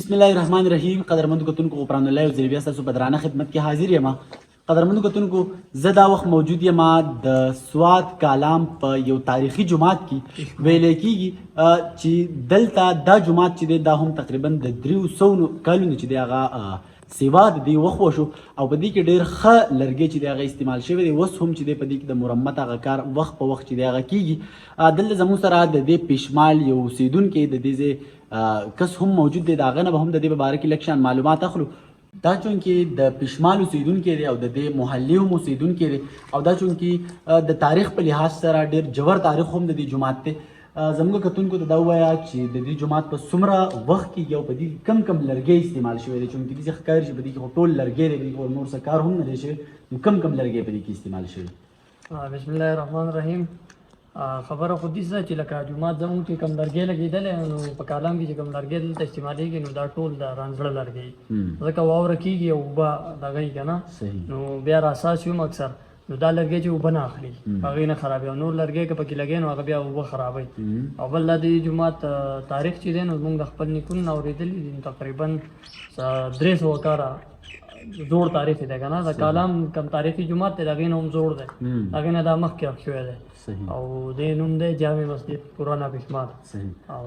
بسم الله الرحمن الرحیم. قدرمنو کتونکو غفران الله وزیر بیا ستاسو په درانه خدمت کې حاضر یم. قدرمنو کتونکو زه دا وخت موجود یم د سوات کالام په یو تاریخي جومات کې ویل کېږي چې دلته دا جومات چې دی دا هم تقریبا د 300 کلونو چې دی هغه سیوا د دې وخت وشو او په دې کې ډېر ښه لرګی چې دی هغه استعمال شوی دی. اوس هم چې دی په دې کې د مرمت هغه کار وخت په وخت چې دی هغه کېږي. دلته زموږ سره د دې پیشمال یو اوسېدونکی د دې ځای کس هم موجود دی. د هغه نه به هم د دې په باره کې لږ شان معلومات اخلو. دا چونکې د پیشمال اوسېدونکی دی او د دې محلې هم اوسېدونکی دی او دا چونکې د تاریخ په لحاظ سره ډېر ژور تاریخ هم د دې جومات دی. زموږ کتونکو ته دا ووایه چې د دې جومات په څومره وخت کې او په دې کم لرګی استعمال شوی دی، چونکې داسې ښکاري چې په دې کې خو ټول لرګی دی، په دې کې نور څه کار هم نه دی شوی. نو کم لرګی په دې کې استعمال شوی. بسم الله الرحمن الرحیم. خبره خو دې ده چې لکه جومات زموږ چې کوم لرګی لګېدلی نو په کالام کې چې کوم لرګی دلته استعمالېږي نو دا ټول د رانځړه لرګی ځکه واوره کېږي او اوبه دغه یي که نه نو بیا راساس وي اکثر نو دا لرګی چې اوبه نه اخلي هغې نه خرابوي او نور لرګی که پکې لګوي نو هغه بیا اوبه خرابوي. او بل دا د جومات تاریخ چې دی نو موږ د خپل نیکونو نه اورېدلي دي. تقریبا 300 کاله زوړ تاریخ دی که نه. د کالام کم تاریخي جومات دی د هغې نه هم زوړ دی، د هغې نه دا مخکې اخ شوی دی او دې نوم دی جامع مسجد پرانا پیشمال.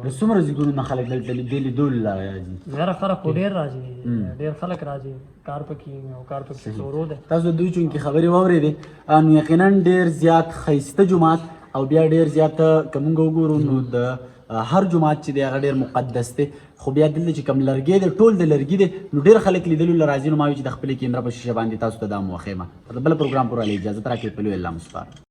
د څومره ځایونو نه خلک دلته دې لیدلو لپاره راځي؟ یاره خلک خو ډېر راځي، ډېر خلک راځي. کار پکې او کار پکې شروع دی. تاسو دوی چونکې خبرې واورېدې نو یقینا ډېر زیات ښایسته جومات او بیا ډېر زیات که موږ وګورو نو د هر جومات چې دی هغه ډېر مقدس دی. خو بیا دلته چې کوم لرګی دی ټول د لرګي دی نو ډېر خلک لیدلو له راځي. نو ما وایي چې د خپلې کیمره په شیشه باندې تاسو ته دا هم وښیم. د بل پروګرام پورې اجازت راکړئ. په لوی الله مسپار.